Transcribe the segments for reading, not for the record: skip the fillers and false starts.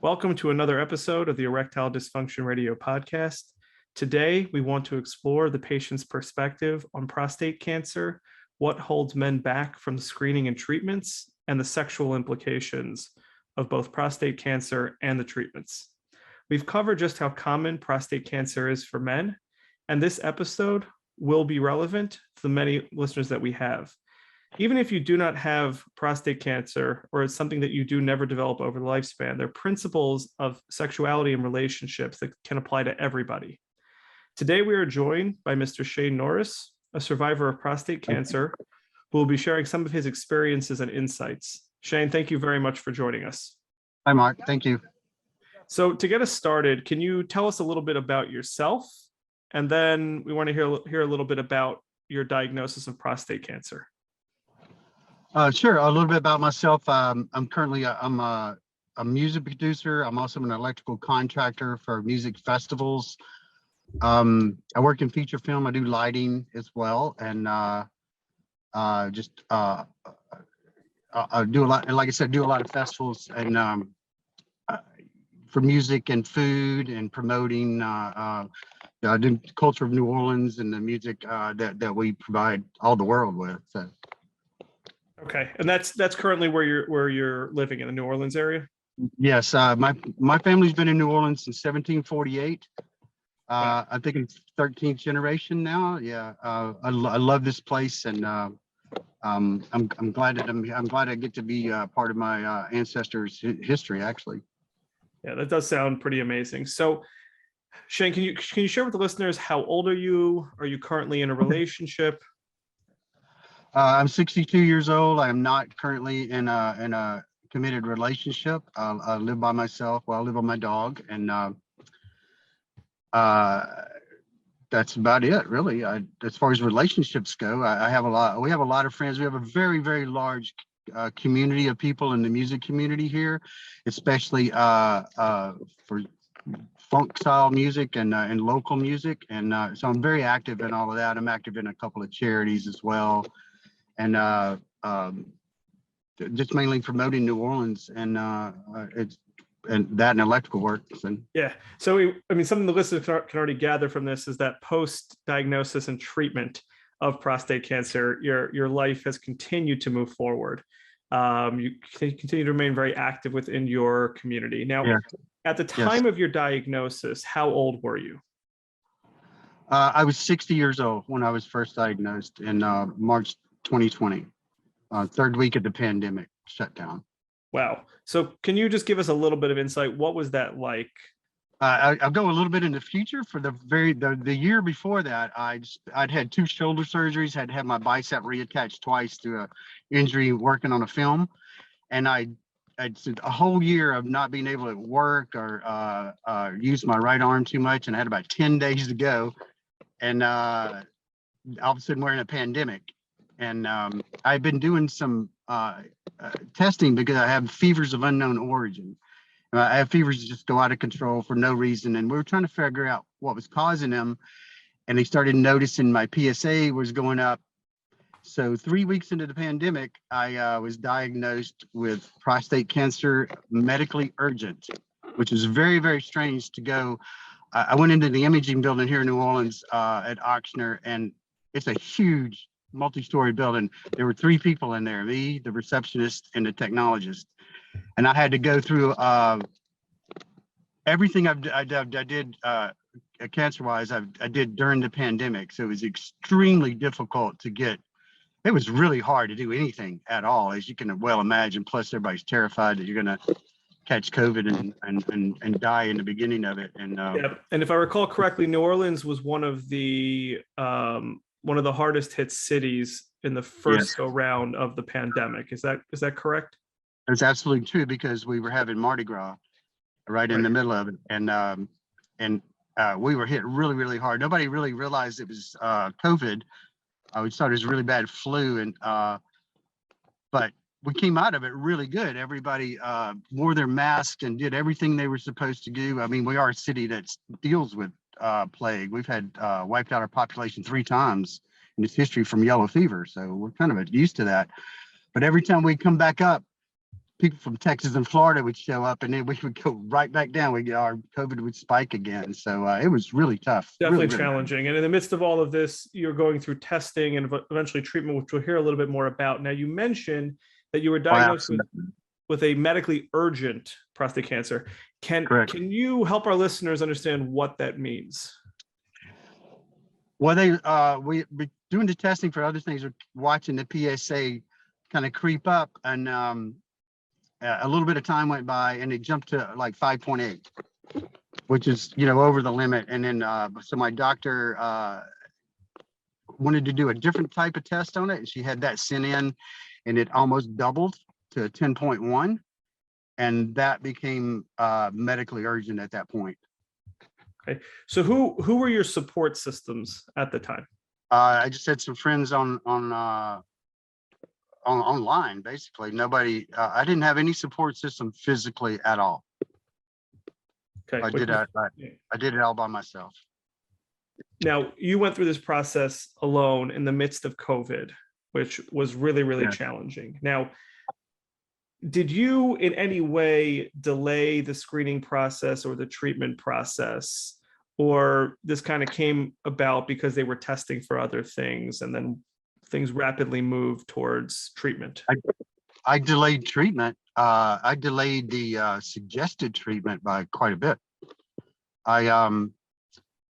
Welcome to another episode of the Erectile Dysfunction Radio Podcast. Today, we want to explore the patient's perspective on prostate cancer, what holds men back from screening and treatments, and the sexual implications of both prostate cancer and the treatments. We've covered just how common prostate cancer is for men, and this episode will be relevant to the many listeners that we have. Even if you do not have prostate cancer, or it's something that you do never develop over the lifespan, there are principles of sexuality and relationships that can apply to everybody. Today, we are joined by Mr. Shane Norris, a survivor of prostate cancer, who will be sharing some of his experiences and insights. Shane, thank you very much for joining us. Hi, Mark. Thank you. So to get us started, can you tell us a little bit about yourself? And then we want to hear a little bit about your diagnosis of prostate cancer. Sure. A little bit about myself. I'm currently a music producer. I'm also an electrical contractor for music festivals. I work in feature film. I do lighting as well, and I do a lot. And like I said, do a lot of festivals and for music and food and promoting. I do culture of New Orleans and the music that we provide all the world with. So. Okay, and that's currently where you're living in the New Orleans area? Yes, my family's been in New Orleans since 1748. Wow. I think it's 13th generation now. Yeah, I love this place, and I'm glad I get to be part of my ancestors' history. Actually. Yeah, that does sound pretty amazing. So, Shane, can you share with the listeners how old are you? Are you currently in a relationship? I'm 62 years old. I am not currently in a committed relationship. I live by myself. Well, I live with my dog, and that's about it, really. As far as relationships go, we have a lot of friends. We have a very, very large community of people in the music community here, especially for funk style music and local music. And so I'm very active in all of that. I'm active in a couple of charities as well. And just mainly promoting New Orleans and electrical work. Yeah. So something the listeners can already gather from this is that post-diagnosis and treatment of prostate cancer, your life has continued to move forward. You continue to remain very active within your community. Now, yeah. At the time of your diagnosis, how old were you? I was 60 years old when I was first diagnosed in March 2020, third week of the pandemic shutdown. Wow. So can you just give us a little bit of insight? What was that like? I'll go a little bit in the future. For the year before that, I'd had 2 shoulder surgeries, had had my bicep reattached twice to an injury working on a film. And I'd a whole year of not being able to work or use my right arm too much. And I had about 10 days to go. And all of a sudden we're in a pandemic. And I've been doing some testing because I have fevers of unknown origin. I have fevers that just go out of control for no reason. And we were trying to figure out what was causing them. And they started noticing my PSA was going up. So 3 weeks into the pandemic, I was diagnosed with prostate cancer, medically urgent, which is very, very strange to go. I went into the imaging building here in New Orleans at Ochsner, and it's a huge multi-story building. There were 3 people in there, me, the receptionist, and the technologist. And I had to go through everything I did cancer-wise, I did during the pandemic. So it was extremely difficult to get. It was really hard to do anything at all, as you can well imagine. Plus, everybody's terrified that you're going to catch COVID and die in the beginning of it. And yeah. And if I recall correctly, New Orleans was one of the hardest hit cities in the first go round of the pandemic. Is that correct? It's absolutely true, because we were having Mardi Gras right in the middle of it, and we were hit really, really hard. Nobody really realized it was COVID. We thought it was really bad flu, and but we came out of it really good. Everybody wore their masks and did everything they were supposed to do. I mean, we are a city that deals with plague. We've had wiped out our population 3 times in its history from yellow fever, so we're kind of used to that. But every time we come back up, people from Texas and Florida would show up, and then we would go right back down. Our COVID would spike again. So it was really tough. Definitely really challenging. And in the midst of all of this, you're going through testing and eventually treatment, which we'll hear a little bit more about. Now, you mentioned that you were diagnosed with a medically urgent prostate cancer. Can you help our listeners understand what that means? Well, we doing the testing for other things, we're watching the PSA kind of creep up, and a little bit of time went by and it jumped to like 5.8, which is, over the limit. And then so my doctor wanted to do a different type of test on it, and she had that sent in, and it almost doubled to 10.1, and that became medically urgent at that point. Okay, so who were your support systems at the time? I just had some friends online, basically. Nobody. I didn't have any support system physically at all. Okay, I did it all by myself. Now, you went through this process alone in the midst of COVID, which was really, really challenging. Now, did you in any way delay the screening process or the treatment process, or this kind of came about because they were testing for other things and then things rapidly moved towards treatment? I delayed treatment. I delayed the suggested treatment by quite a bit.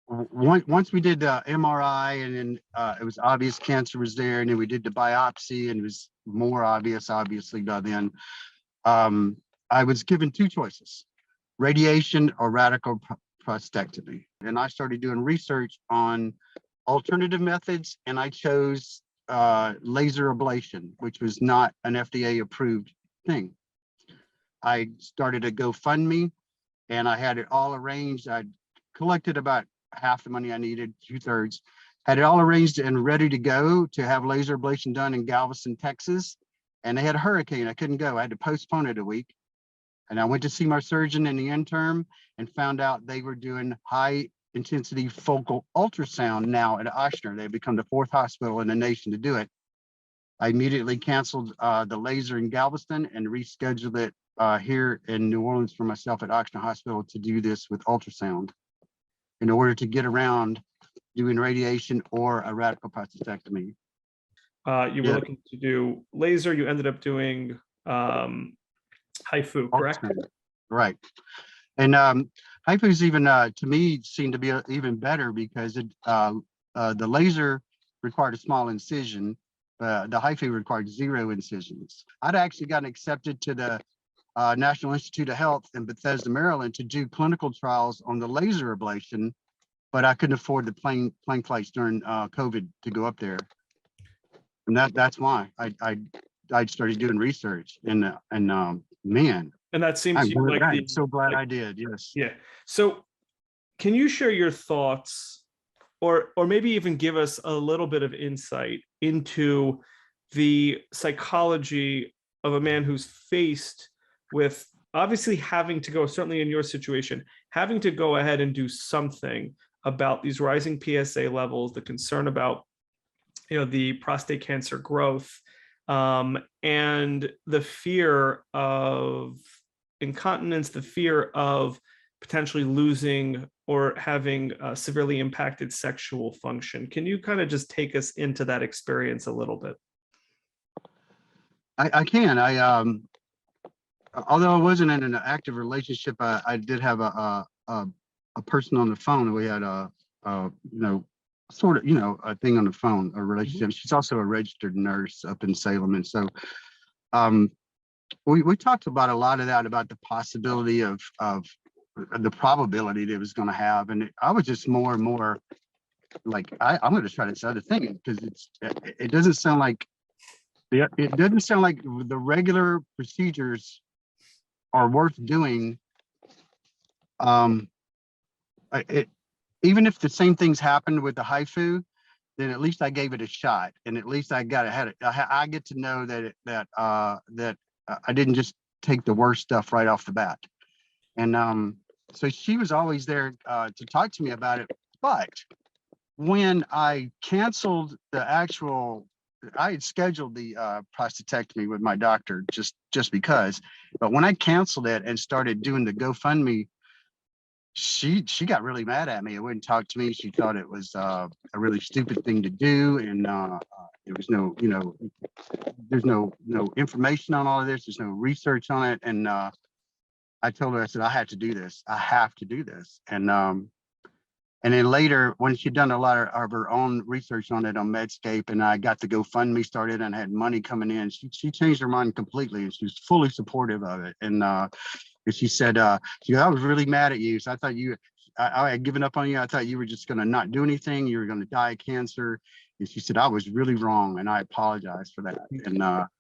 Once we did the MRI, and then it was obvious cancer was there, and then we did the biopsy, and it was more obvious, obviously, by then. I was given two choices: radiation or radical prostatectomy. And I started doing research on alternative methods, and I chose laser ablation, which was not an FDA approved thing. I started a GoFundMe, and I had it all arranged. I collected about half the money I needed, 2/3, had it all arranged and ready to go to have laser ablation done in Galveston, Texas. And they had a hurricane. I couldn't go. I had to postpone it a week. And I went to see my surgeon in the interim and found out they were doing high intensity focal ultrasound now at Ochsner. They've become the 4th hospital in the nation to do it. I immediately canceled the laser in Galveston and rescheduled it here in New Orleans for myself at Ochsner Hospital to do this with ultrasound in order to get around doing radiation or a radical prostatectomy. You were looking to do laser. You ended up doing HIFU, correct? Right. And HIFU's even, to me, seemed to be even better because the laser required a small incision. The HIFU required 0 incisions. I'd actually gotten accepted to the National Institute of Health in Bethesda, Maryland, to do clinical trials on the laser ablation, but I couldn't afford the plane flights during COVID to go up there. And that's why I started doing research, and man. And that seems I'm so glad I did. Yes. Yeah. So can you share your thoughts, or maybe even give us a little bit of insight into the psychology of a man who's faced with obviously having to go, certainly in your situation, having to go ahead and do something about these rising PSA levels, the concern about the prostate cancer growth, and the fear of incontinence, the fear of potentially losing or having severely impacted sexual function. Can you kind of just take us into that experience a little bit? I can. Although I wasn't in an active relationship, I did have a person on the phone. We had a sort of, a thing on the phone, a relationship. She's also a registered nurse up in Salem. And so we talked about a lot of that, about the possibility of the probability that it was going to have. And I was just more and more like, I'm going to try this other thing, because it doesn't sound like the regular procedures are worth doing. Even if the same things happened with the HIFU, then at least I gave it a shot, and at least I got ahead. I get to know that I didn't just take the worst stuff right off the bat. And so she was always there to talk to me about it. But when I canceled the actual had scheduled the prostatectomy with my doctor just because, but when I canceled it and started doing the GoFundMe, she got really mad at me. It wouldn't talk to me. She thought it was a really stupid thing to do, and there was no, there's no information on all of this. There's no research on it, and I told her, I said, I have to do this. I have to do this, and then later, when she'd done a lot of her own research on it on Medscape, and I got the GoFundMe started and had money coming in, she changed her mind completely, and she was fully supportive of it. And she said, I was really mad at you. So I thought I had given up on you. I thought you were just going to not do anything. You were going to die of cancer. And she said, I was really wrong, and I apologize for that. And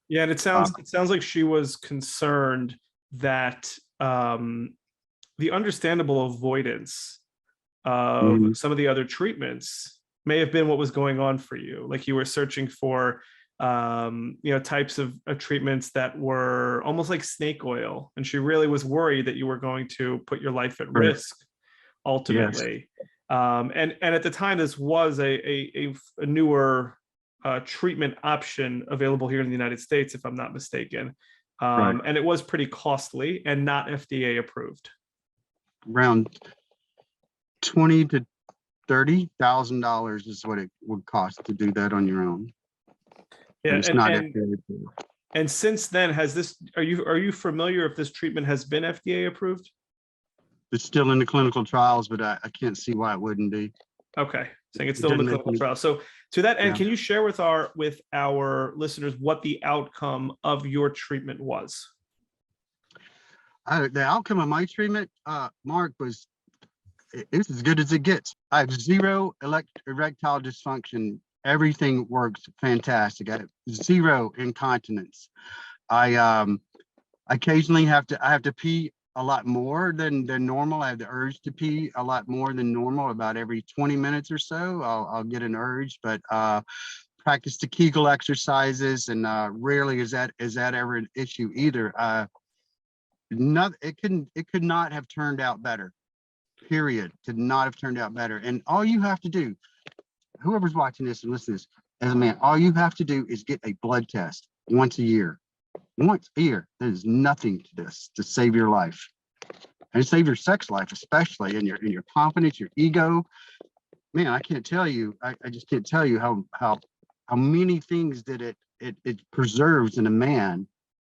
yeah, and it sounds like she was concerned that the understandable avoidance of some of the other treatments may have been what was going on for you. Like you were searching for, types of treatments that were almost like snake oil. And she really was worried that you were going to put your life at risk ultimately. Yes. And at the time, this was a newer treatment option available here in the United States, if I'm not mistaken. And it was pretty costly and not FDA approved. Around $20,000 to $30,000 is what it would cost to do that on your own. Yeah, and since then, are you familiar if this treatment has been FDA approved? It's still in the clinical trials, but I can't see why it wouldn't be. Okay, saying it's still in the clinical trial. So to that end, can you share with our listeners what the outcome of your treatment was? The outcome of my treatment, Mark, was it's as good as it gets. I have zero erectile dysfunction. Everything works fantastic. I have zero incontinence. I occasionally have to pee a lot more than normal. I have the urge to pee a lot more than normal. About every 20 minutes or so, I'll get an urge. But practice the Kegel exercises, and rarely is that ever an issue either. It could not have turned out better. Period. Could not have turned out better. And all you have to do, whoever's watching this and listening to this, as a man, all you have to do is get a blood test once a year. Once a year. There's nothing to this to save your life, and save your sex life, especially in your confidence, your ego. Man, I can't tell you. I just can't tell you how many things that it preserves in a man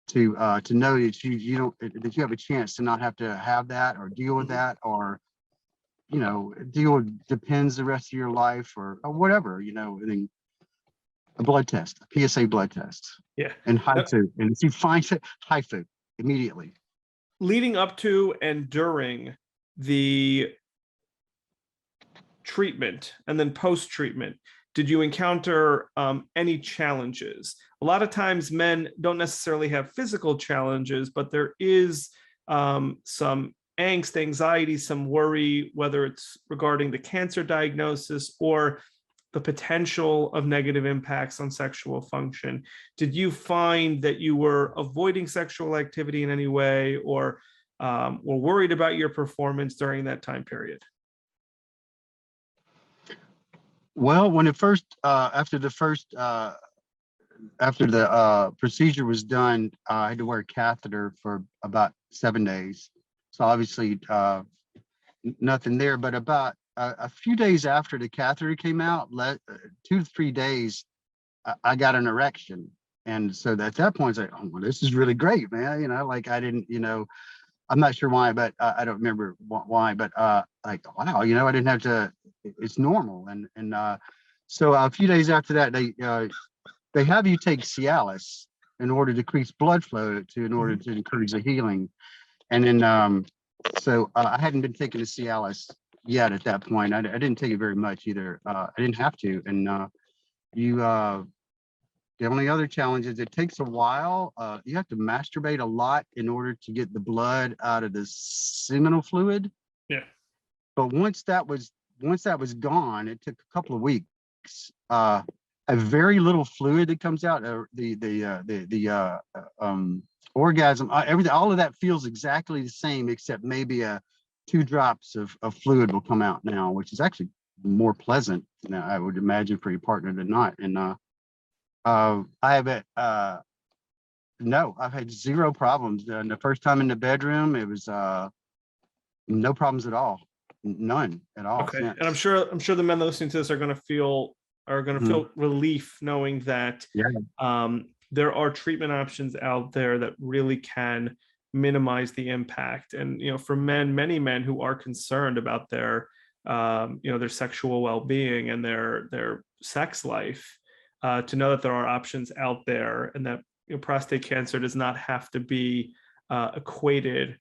to know that you don't, that you have a chance to not have to have that or deal with that, or deal with depends the rest of your life or whatever. And a blood test, a PSA blood test. Yeah. And HIFU. And if you find it, HIFU immediately. Leading up to and during the treatment and then post-treatment, did you encounter any challenges? A lot of times men don't necessarily have physical challenges, but there is some angst, anxiety, some worry, whether it's regarding the cancer diagnosis or the potential of negative impacts on sexual function. Did you find that you were avoiding sexual activity in any way, or were worried about your performance during that time period? Well, when it first, after the procedure was done, I had to wear a catheter for about 7 days. So obviously nothing there, but about a few days after the catheter came out, 2 to 3 days, I got an erection. And so at that point, it's like, oh, well, this is really great, man. I didn't, I'm not sure why, but I don't remember why, but like, wow, I didn't have to, it's normal. And so a few days after that, they have you take Cialis in order to decrease blood flow in order to encourage the healing. And then, so I hadn't been taking the Cialis yet at that point. I didn't take it very much either. I didn't have to. And the only other challenge is it takes a while. You have to masturbate a lot in order to get the blood out of the seminal fluid. Yeah. But once that was gone, it took a couple of weeks. A very little fluid that comes out. The orgasm, everything, all of that feels exactly the same, except maybe 2 drops of fluid will come out now, which is actually more pleasant, I would imagine, for your partner than not. And I have no, I've had zero problems. And the first time in the bedroom, it was no problems at all, none at all Okay, and since. I'm sure the men listening to this are going to feel Mhm. relief knowing that Yeah, there are treatment options out there that really can minimize the impact. And for many men who are concerned about their their sexual well-being and their sex life, to know that there are options out there, and that prostate cancer does not have to be equated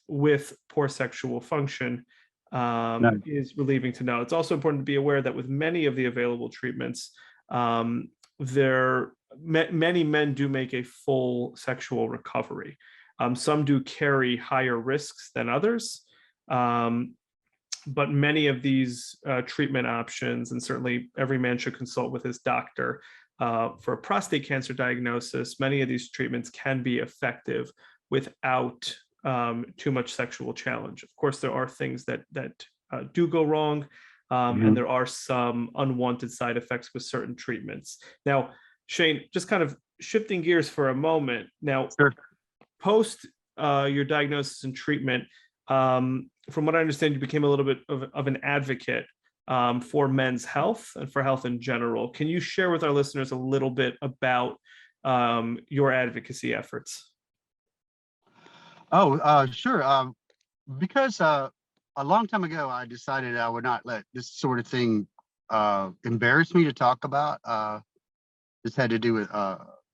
with poor sexual function, no, is relieving to know. It's also important to be aware that with many of the available treatments, many men do make a full sexual recovery. Some do carry higher risks than others, but many of these treatment options, and certainly every man should consult with his doctor for a prostate cancer diagnosis. Many of these treatments can be effective without too much sexual challenge. Of course, there are things that do go wrong, and there are some unwanted side effects with certain treatments. Now, Shane, just kind of shifting gears for a moment. Now, sure. post your diagnosis and treatment, from what I understand, you became a little bit of an advocate for men's health and for health in general. Can you share with our listeners a little bit about your advocacy efforts? Oh, sure. Because a long time ago, I decided I would not let this sort of thing embarrass me to talk about. This had to do with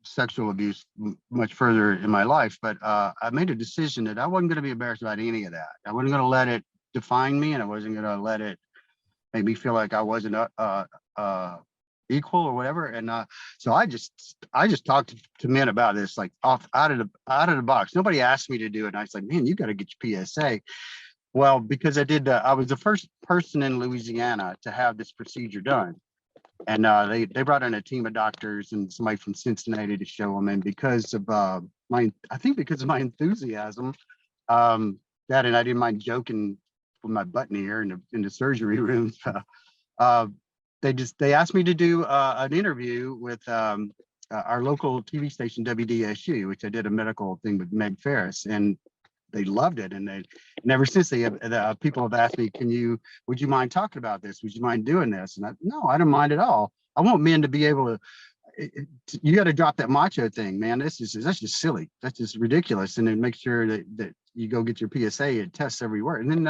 sexual abuse much further in my life, but I made a decision that I wasn't going to be embarrassed about any of that. I wasn't going to let it define me, and I wasn't going to let it make me feel like I wasn't equal or whatever. And so I just talked to men about this, like out of the box. Nobody asked me to do it, and I was like, man, you got to get your PSA. Well, because I did, I was the first person in Louisiana to have this procedure done. And they brought in a team of doctors and somebody from Cincinnati to show them. And because of because of my enthusiasm, that, and I didn't mind joking with my butt in the air in the surgery room. They asked me to do an interview with our local TV station WDSU, which I did a medical thing with Meg Ferris, and they loved it. And ever since people have asked me, would you mind talking about this? Would you mind doing this? And no, I don't mind at all. I want men to be able to. You got to drop that macho thing, man. That's just silly. That's just ridiculous. And then make sure that you go get your PSA and test every word. And then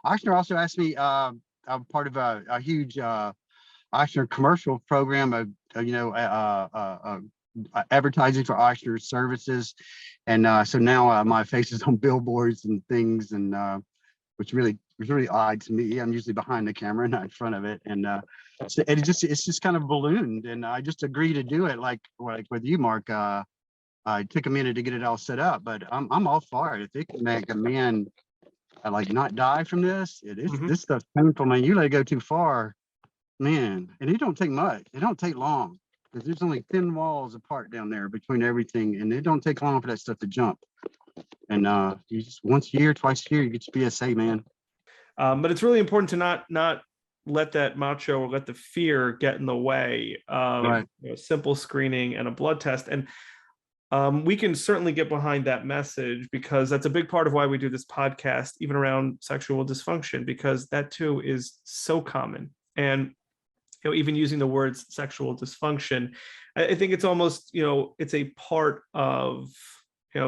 Ochsner also asked me. I'm part of a huge Ochsner commercial program of advertising for Ochsner services, and so now my face is on billboards and things, and which really was really odd to me. I'm usually behind the camera, not in front of it, and so it's just kind of ballooned, and I just agreed to do it, like with you, Mark. I took a minute to get it all set up, but I'm all for it. If it can make a man like not die from this, this stuff's painful, man. You let it go too far, man, and it don't take much. It don't take long, because there's only thin walls apart down there between everything, and it don't take long for that stuff to jump. And you just once a year, twice a year, you get your PSA, man. But it's really important to not let that macho or let the fear get in the way of Right. simple screening and a blood test. And we can certainly get behind that message, because that's a big part of why we do this podcast, even around sexual dysfunction, because that too is so common. And even using the words sexual dysfunction, I think it's almost, it's a part of,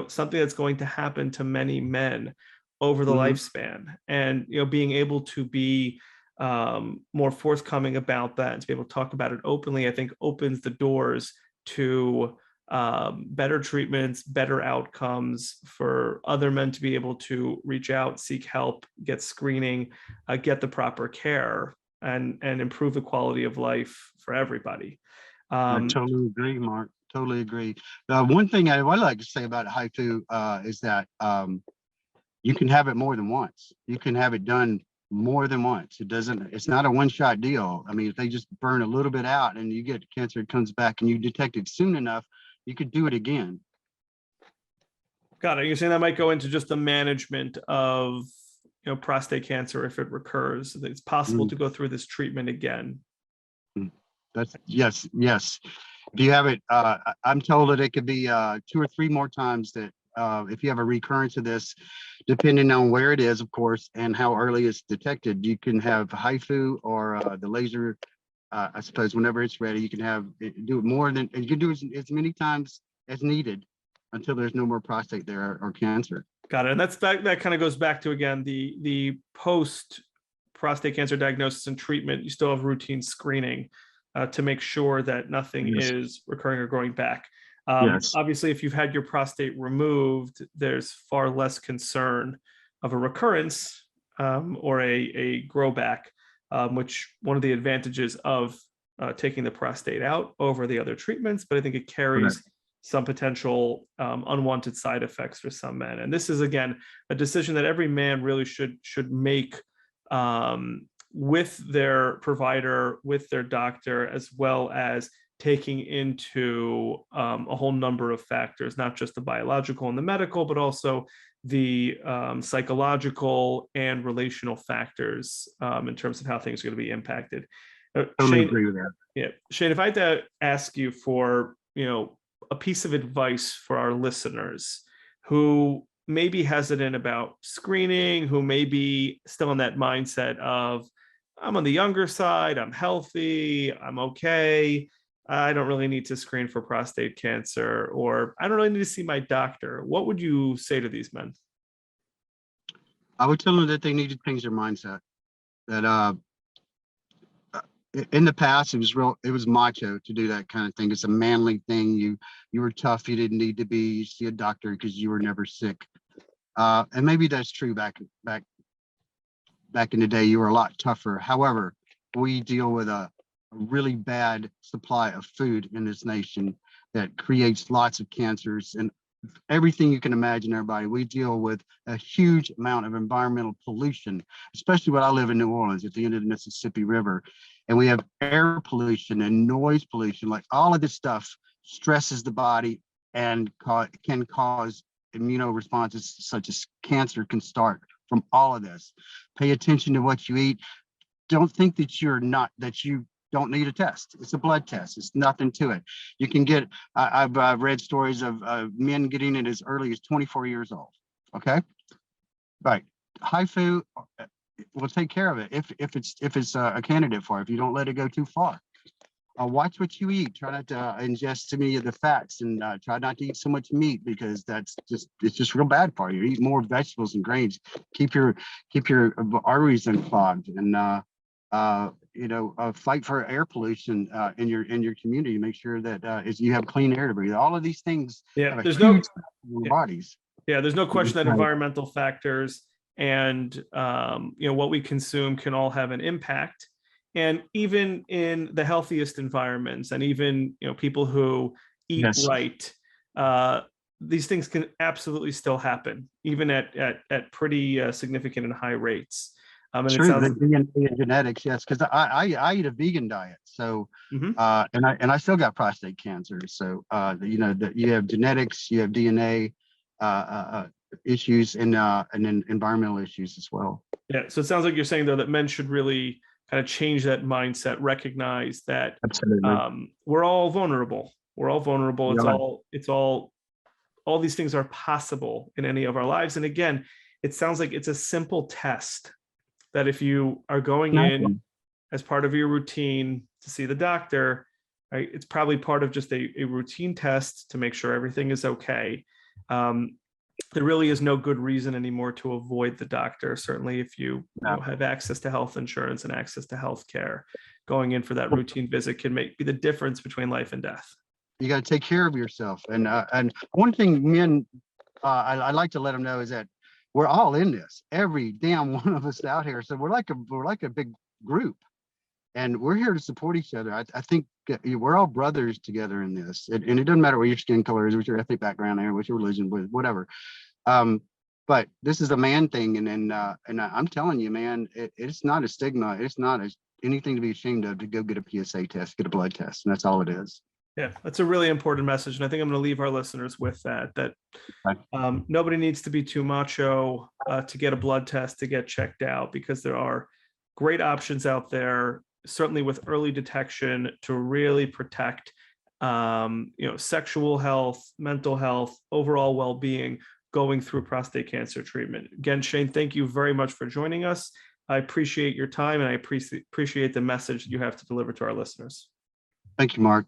something that's going to happen to many men over the lifespan. And, being able to be more forthcoming about that and to be able to talk about it openly, I think opens the doors to better treatments, better outcomes for other men to be able to reach out, seek help, get screening, get the proper care, and improve the quality of life for everybody. I totally agree, Mark. Totally agree. One thing I would like to say about HIFU is that you can have it more than once. You can have it done more than once. It's not a one-shot deal. I mean, if they just burn a little bit out and you get cancer, it comes back and you detect it soon enough, you could do it again. Got it. You're saying that might go into just the management of prostate cancer if it recurs. It's possible to go through this treatment again. That's yes. If you have it, I'm told that it could be 2 or 3 more times that if you have a recurrence of this, depending on where it is, of course, and how early it's detected, you can have HIFU or the laser. I suppose whenever it's ready, you can do it more than, and you can do it as many times as needed until there's no more prostate there or cancer. Got it. And that kind of goes back to, again, the post prostate cancer diagnosis and treatment. You still have routine screening to make sure that nothing is recurring or growing back. Obviously, if you've had your prostate removed, there's far less concern of a recurrence or a grow back, which one of the advantages of taking the prostate out over the other treatments, but I think it carries some potential unwanted side effects for some men. And this is, again, a decision that every man really should make with their provider, with their doctor, as well as taking into a whole number of factors, not just the biological and the medical, but also the psychological and relational factors in terms of how things are going to be impacted. Totally agree with that. Yeah, Shane, if I had to ask you for, a piece of advice for our listeners who may be hesitant about screening, who may be still in that mindset of, I'm on the younger side, I'm healthy, I'm okay, I don't really need to screen for prostate cancer, or I don't really need to see my doctor, what would you say to these men? I would tell them that they need to change their mindset. That in the past, it was macho to do that kind of thing. It's a manly thing. You were tough. You didn't need to be. You see a doctor because you were never sick. And maybe that's true back in the day. You were a lot tougher. However, we deal with a really bad supply of food in this nation that creates lots of cancers and everything you can imagine. Everybody, we deal with a huge amount of environmental pollution, especially when I live in New Orleans at the end of the Mississippi River. And we have air pollution and noise pollution. Like, all of this stuff stresses the body and can cause immunoresponses such as cancer can start from all of this. Pay attention to what you eat. Don't think that you don't need a test. It's a blood test. It's nothing to it. You can get, I've read stories of men getting it as early as 24 years old. Okay. Right. HIFU will take care of it if it's a candidate for it, if you don't let it go too far. Watch what you eat. Try not to ingest too many of the fats, and try not to eat so much meat, because it's just real bad for you. Eat more vegetables and grains. Keep your arteries unclogged, and fight for air pollution in your community. Make sure that you have clean air to breathe. All of these things. There's bodies. Yeah, there's no question that environmental factors and what we consume can all have an impact. And even in the healthiest environments, and even people who eat right, these things can absolutely still happen, even at pretty significant and high rates. And True, the DNA and genetics, yes, because I eat a vegan diet, so and I still got prostate cancer. So you have genetics, you have DNA issues, and then environmental issues as well. Yeah, so it sounds like you're saying, though, that men should really kind of change that mindset, recognize that we're all vulnerable. We're all vulnerable. It's all these things are possible in any of our lives. And again, it sounds like it's a simple test that if you are going in as part of your routine to see the doctor, right, it's probably part of just a routine test to make sure everything is okay. There really is no good reason anymore to avoid the doctor. Certainly if you have access to health insurance and access to health care, going in for that routine visit can be the difference between life and death. You got to take care of yourself. And one thing men, I like to let them know is that we're all in this, every damn one of us out here. So we're like a big group, and we're here to support each other. I think we're all brothers together in this, and it doesn't matter what your skin color is, what your ethnic background is, what your religion, whatever. But this is a man thing, and I'm telling you, man, it's not a stigma. It's not anything to be ashamed of to go get a PSA test, get a blood test, and that's all it is. Yeah, that's a really important message. And I think I'm going to leave our listeners with that nobody needs to be too macho to get a blood test, to get checked out, because there are great options out there certainly with early detection to really protect sexual health, mental health, overall well-being going through prostate cancer treatment. Again, Shane, thank you very much for joining us. I appreciate your time, and I appreciate the message you have to deliver to our listeners. Thank you, Mark.